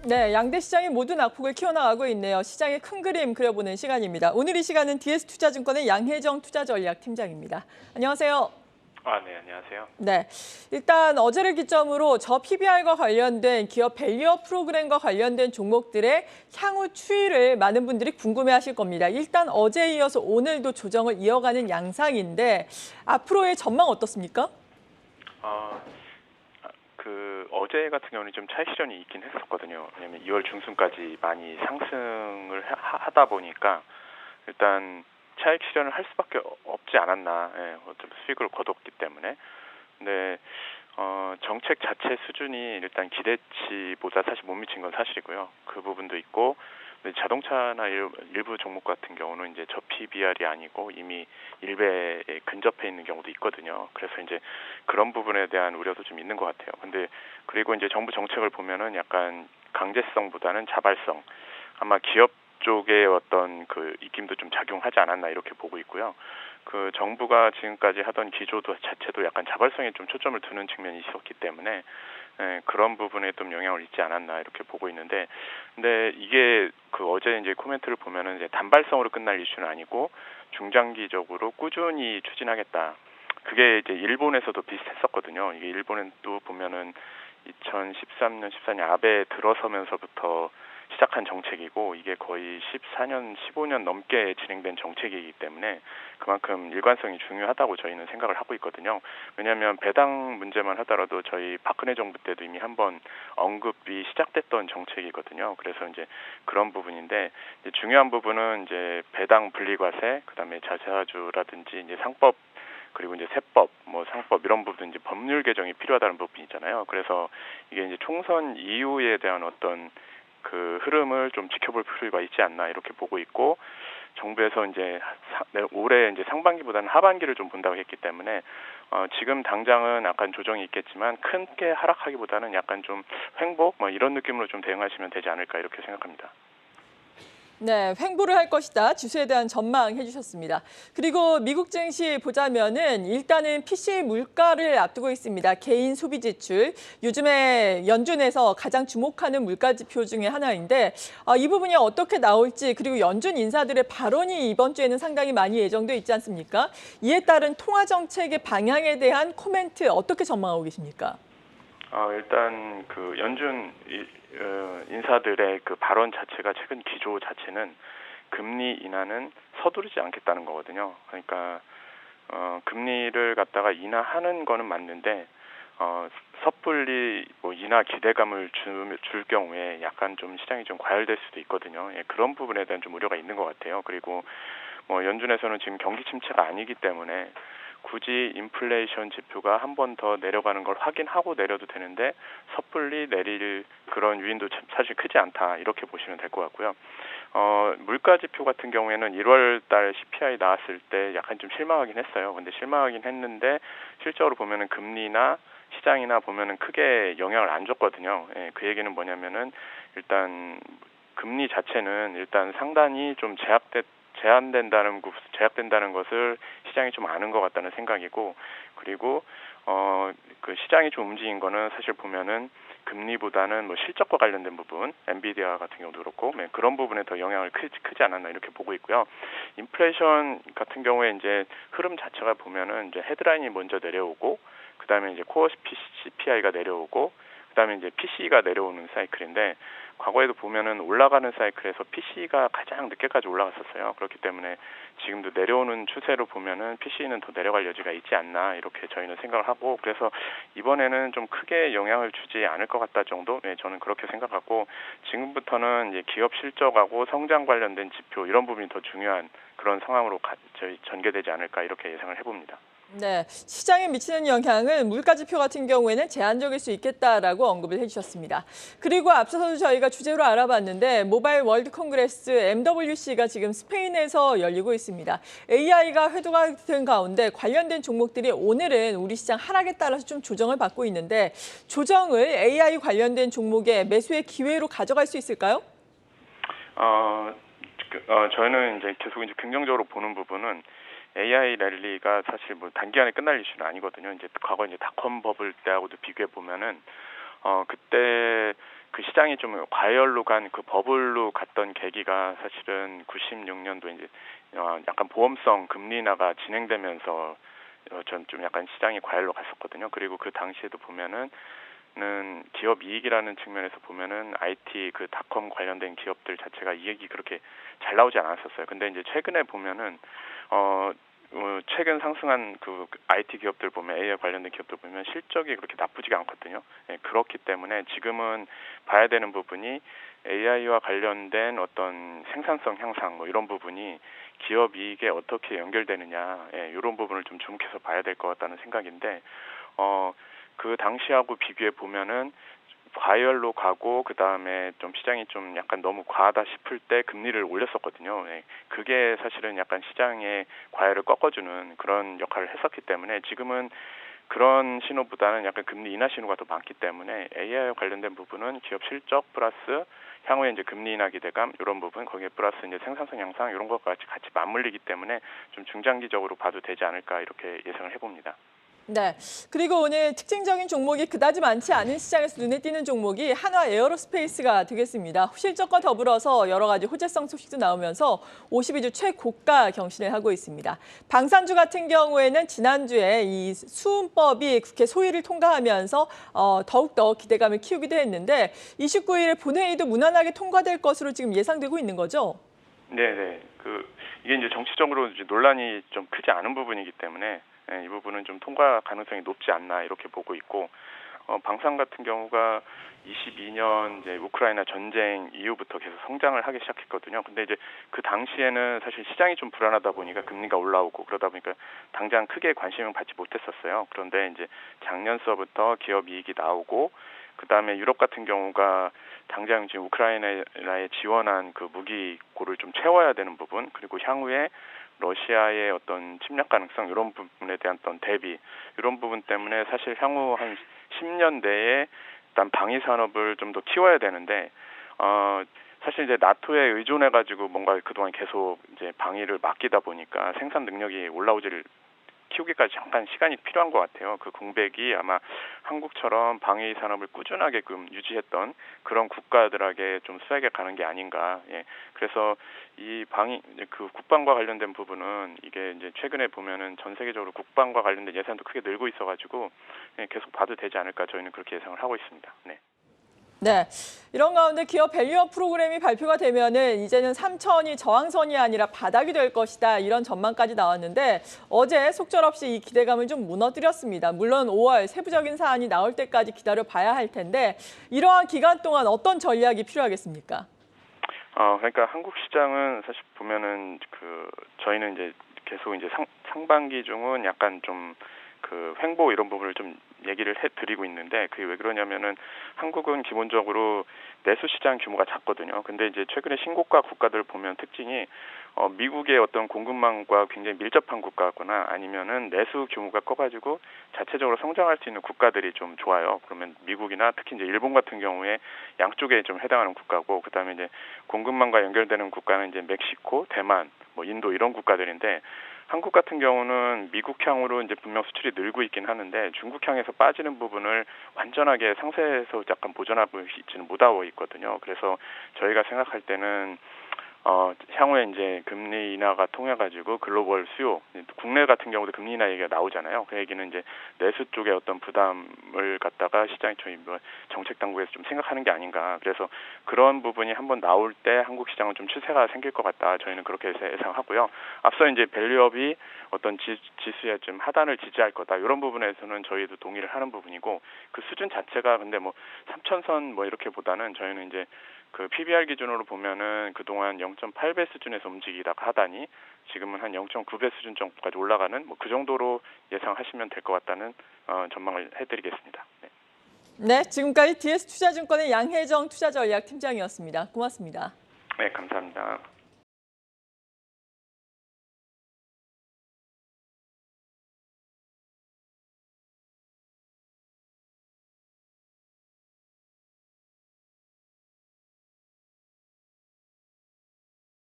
네, 양대 시장이 모두 낙폭을 키워나가고 있네요. 시장의 큰 그림 그려보는 시간입니다. 오늘 이 시간은 DS투자증권의 양혜정 투자전략팀장입니다. 안녕하세요. 네, 안녕하세요. 네, 일단 어제를 기점으로 저 PBR과 관련된 기업 밸류업 프로그램과 관련된 종목들의 향후 추이를 많은 분들이 궁금해하실 겁니다. 일단 어제에 이어서 오늘도 조정을 이어가는 양상인데 앞으로의 전망 어떻습니까? 어제 같은 경우는 좀 차익 실현이 있긴 했었거든요. 왜냐면 2월 중순까지 많이 상승을 하다 보니까 일단 차익 실현을 할 수밖에 없지 않았나. 예, 어차피 수익을 거뒀기 때문에. 근데 정책 자체 수준이 일단 기대치보다 사실 못 미친 건 사실이고요. 그 부분도 있고, 자동차나 일부 종목 같은 경우는 이제 저 PBR이 아니고 이미 1배에 근접해 있는 경우도 있거든요. 그래서 이제 그런 부분에 대한 우려도 좀 있는 것 같아요. 근데 그리고 이제 정부 정책을 보면은 약간 강제성보다는 자발성, 아마 기업 쪽의 어떤 그 입김도 좀 작용하지 않았나 이렇게 보고 있고요. 그 정부가 지금까지 하던 기조도 자체도 약간 자발성에 좀 초점을 두는 측면이 있었기 때문에 그런 부분에 좀 영향을 있지 않았나 이렇게 보고 있는데, 근데 이게 그 어제 이제 코멘트를 보면은 이제 단발성으로 끝날 이슈는 아니고 중장기적으로 꾸준히 추진하겠다. 그게 이제 일본에서도 비슷했었거든요. 이게 일본은 또 보면은 2013년, 14년 아베 들어서면서부터 시작한 정책이고 이게 거의 14년, 15년 넘게 진행된 정책이기 때문에 그만큼 일관성이 중요하다고 저희는 생각을 하고 있거든요. 왜냐하면 배당 문제만 하더라도 저희 박근혜 정부 때도 이미 한번 언급이 시작됐던 정책이거든요. 그래서 이제 그런 부분인데 이제 중요한 부분은 이제 배당 분리과세, 그다음에 자사주라든지 이제 상법 그리고 이제 세법, 뭐 상법 이런 부분 이제 법률 개정이 필요하다는 부분이잖아요. 그래서 이게 이제 총선 이후에 대한 어떤 그 흐름을 좀 지켜볼 필요가 있지 않나 이렇게 보고 있고, 정부에서 이제 올해 이제 상반기보다는 하반기를 좀 본다고 했기 때문에 지금 당장은 약간 조정이 있겠지만 크게 하락하기보다는 약간 좀 횡보 뭐 이런 느낌으로 좀 대응하시면 되지 않을까 이렇게 생각합니다. 네, 횡보를 할 것이다. 지수에 대한 전망 해주셨습니다. 그리고 미국 증시 보자면은 일단은 PC 물가를 앞두고 있습니다. 개인 소비 지출. 요즘에 연준에서 가장 주목하는 물가 지표 중에 하나인데 이 부분이 어떻게 나올지, 그리고 연준 인사들의 발언이 이번 주에는 상당히 많이 예정돼 있지 않습니까? 이에 따른 통화 정책의 방향에 대한 코멘트 어떻게 전망하고 계십니까? 일단 그 연준 인사들의 그 발언 자체가 최근 기조 자체는 금리 인하는 서두르지 않겠다는 거거든요. 그러니까 금리를 갖다가 인하하는 거는 맞는데 섣불리 뭐 인하 기대감을 줄 경우에 약간 좀 시장이 좀 과열될 수도 있거든요. 예, 그런 부분에 대한 좀 우려가 있는 것 같아요. 그리고 뭐 연준에서는 지금 경기 침체가 아니기 때문에 굳이 인플레이션 지표가 한 번 더 내려가는 걸 확인하고 내려도 되는데 섣불리 내릴 그런 요인도 사실 크지 않다 이렇게 보시면 될 것 같고요. 물가 지표 같은 경우에는 1월 달 CPI 나왔을 때 약간 좀 실망하긴 했어요. 근데 실망하긴 했는데 실적으로 보면은 금리나 시장이나 보면은 크게 영향을 안 줬거든요. 예, 그 얘기는 뭐냐면은 일단 금리 자체는 일단 상당히 좀 제약된다는 것을 시장이 좀 아는 것 같다는 생각이고, 그리고 그 시장이 좀 움직인 거는 사실 보면은 금리보다는 뭐 실적과 관련된 부분, 엔비디아 같은 경우도 그렇고 그런 부분에 더 영향을 크지 않았나 이렇게 보고 있고요. 인플레이션 같은 경우에 이제 흐름 자체가 보면은 이제 헤드라인이 먼저 내려오고, 그다음에 이제 코어 CPI가 내려오고, 그다음에 이제 PC가 내려오는 사이클인데, 과거에도 보면은 올라가는 사이클에서 PC가 가장 늦게까지 올라갔었어요. 그렇기 때문에 지금도 내려오는 추세로 보면은 PC는 더 내려갈 여지가 있지 않나 이렇게 저희는 생각을 하고, 그래서 이번에는 좀 크게 영향을 주지 않을 것 같다 정도, 저는 그렇게 생각하고, 지금부터는 이제 기업 실적하고 성장 관련된 지표 이런 부분이 더 중요한 그런 상황으로 저희 전개되지 않을까 이렇게 예상을 해봅니다. 네, 시장에 미치는 영향은 물가 지표 같은 경우에는 제한적일 수 있겠다라고 언급을 해주셨습니다. 그리고 앞서서도 저희가 주제로 알아봤는데 모바일 월드 콩그레스 MWC가 지금 스페인에서 열리고 있습니다. AI가 회두가 된 가운데 관련된 종목들이 오늘은 우리 시장 하락에 따라서 좀 조정을 받고 있는데, 조정을 AI 관련된 종목의 매수의 기회로 가져갈 수 있을까요? 저희는 이제 계속 이제 긍정적으로 보는 부분은 AI 랠리가 사실 뭐 단기간에 끝날 이슈는 아니거든요. 이제 과거 이제 닷컴 버블 때하고도 비교해 보면은 그때 그 시장이 좀 과열로 간 그 버블로 갔던 계기가 사실은 96년도 이제 약간 보험성 금리 인하가 진행되면서 전 좀 약간 시장이 과열로 갔었거든요. 그리고 그 당시에도 보면은 기업 이익이라는 측면에서 보면은 IT 그 닷컴 관련된 기업들 자체가 이익이 그렇게 잘 나오지 않았었어요. 근데 이제 최근에 보면은 최근 상승한 그 IT 기업들 보면 AI 관련된 기업들 보면 실적이 그렇게 나쁘지가 않거든요. 예, 그렇기 때문에 지금은 봐야 되는 부분이 AI와 관련된 어떤 생산성 향상 뭐 이런 부분이 기업 이익에 어떻게 연결되느냐, 예, 이런 부분을 좀 주목해서 봐야 될 것 같다는 생각인데, 그 당시하고 비교해 보면은 과열로 가고 그 다음에 좀 시장이 좀 약간 너무 과하다 싶을 때 금리를 올렸었거든요. 예, 그게 사실은 약간 시장의 과열을 꺾어주는 그런 역할을 했었기 때문에 지금은 그런 신호보다는 약간 금리 인하 신호가 더 많기 때문에 AI와 관련된 부분은 기업 실적 플러스 향후에 이제 금리 인하 기대감 이런 부분 거기에 플러스 이제 생산성 향상 이런 것과 같이 맞물리기 때문에 좀 중장기적으로 봐도 되지 않을까 이렇게 예상을 해봅니다. 네. 그리고 오늘 특징적인 종목이 그다지 많지 않은 시장에서 눈에 띄는 종목이 한화 에어로스페이스가 되겠습니다. 실적과 더불어서 여러 가지 호재성 소식도 나오면서 52주 최고가 경신을 하고 있습니다. 방산주 같은 경우에는 지난주에 이 수은법이 국회 소위를 통과하면서 더욱더 기대감을 키우기도 했는데 29일 본회의도 무난하게 통과될 것으로 지금 예상되고 있는 거죠? 네네. 이게 이제 정치적으로 이제 논란이 좀 크지 않은 부분이기 때문에 예, 이 부분은 좀 통과 가능성이 높지 않나 이렇게 보고 있고, 방산 같은 경우가 22년 이제 우크라이나 전쟁 이후부터 계속 성장을 하기 시작했거든요. 근데 이제 그 당시에는 사실 시장이 좀 불안하다 보니까 금리가 올라오고 그러다 보니까 당장 크게 관심을 받지 못했었어요. 그런데 이제 작년서부터 기업 이익이 나오고 그 다음에 유럽 같은 경우가 당장 지금 우크라이나에 지원한 그 무기고를 좀 채워야 되는 부분, 그리고 향후에 러시아의 어떤 침략 가능성 이런 부분에 대한 어떤 대비 이런 부분 때문에 사실 향후 한 10년 내에 일단 방위 산업을 좀 더 키워야 되는데 사실 이제 나토에 의존해 가지고 뭔가 그동안 계속 이제 방위를 맡기다 보니까 생산 능력이 올라오지를 키우기까지 잠깐 시간이 필요한 것 같아요. 그 공백이 아마 한국처럼 방위 산업을 꾸준하게 유지했던 그런 국가들에게 좀 수혜가 가는 게 아닌가. 예. 그래서 이 그 국방과 관련된 부분은 이게 이제 최근에 보면은 전 세계적으로 국방과 관련된 예산도 크게 늘고 있어가지고 예, 계속 봐도 되지 않을까 저희는 그렇게 예상을 하고 있습니다. 네. 네. 이런 가운데 기업 밸류업 프로그램이 발표가 되면은 이제는 3천이 저항선이 아니라 바닥이 될 것이다. 이런 전망까지 나왔는데 어제 속절없이 이 기대감을 좀 무너뜨렸습니다. 물론 5월 세부적인 사안이 나올 때까지 기다려 봐야 할 텐데 이러한 기간 동안 어떤 전략이 필요하겠습니까? 그러니까 한국 시장은 사실 보면은 저희는 이제 계속 이제 상반기 중은 약간 좀 횡보 이런 부분을 좀 얘기를 해드리고 있는데 그게 왜 그러냐면은 한국은 기본적으로 내수 시장 규모가 작거든요. 근데 이제 최근에 신고가 국가들 보면 특징이 미국의 어떤 공급망과 굉장히 밀접한 국가거나 아니면은 내수 규모가 커가지고 자체적으로 성장할 수 있는 국가들이 좀 좋아요. 그러면 미국이나 특히 이제 일본 같은 경우에 양쪽에 좀 해당하는 국가고 그다음에 이제 공급망과 연결되는 국가는 이제 멕시코, 대만, 뭐 인도 이런 국가들인데 한국 같은 경우는 미국향으로 이제 분명 수출이 늘고 있긴 하는데 중국향에서 빠지는 부분을 완전하게 상세에서 약간 보전하고 있지는 못하고 있거든요. 그래서 저희가 생각할 때는 향후에 이제 금리 인하가 통해 가지고 글로벌 수요, 국내 같은 경우도 금리 인하 얘기가 나오잖아요. 그 얘기는 이제 내수 쪽에 어떤 부담을 갖다가 시장이 저희 정책 당국에서 좀 생각하는 게 아닌가. 그래서 그런 부분이 한번 나올 때 한국 시장은 좀 추세가 생길 것 같다. 저희는 그렇게 예상하고요. 앞서 이제 밸류업이 어떤 지수에 좀 하단을 지지할 거다. 이런 부분에서는 저희도 동의를 하는 부분이고 그 수준 자체가 근데 뭐 3천선 뭐 이렇게보다는 저희는 이제 그 PBR 기준으로 보면은 그동안 0.8배 수준에서 움직이다가 하다니 지금은 한 0.9배 수준 정도까지 올라가는 뭐 그 정도로 예상하시면 될 것 같다는 전망을 해드리겠습니다. 네. 네, 지금까지 DS투자증권의 양혜정 투자전략팀장이었습니다. 고맙습니다. 네, 감사합니다.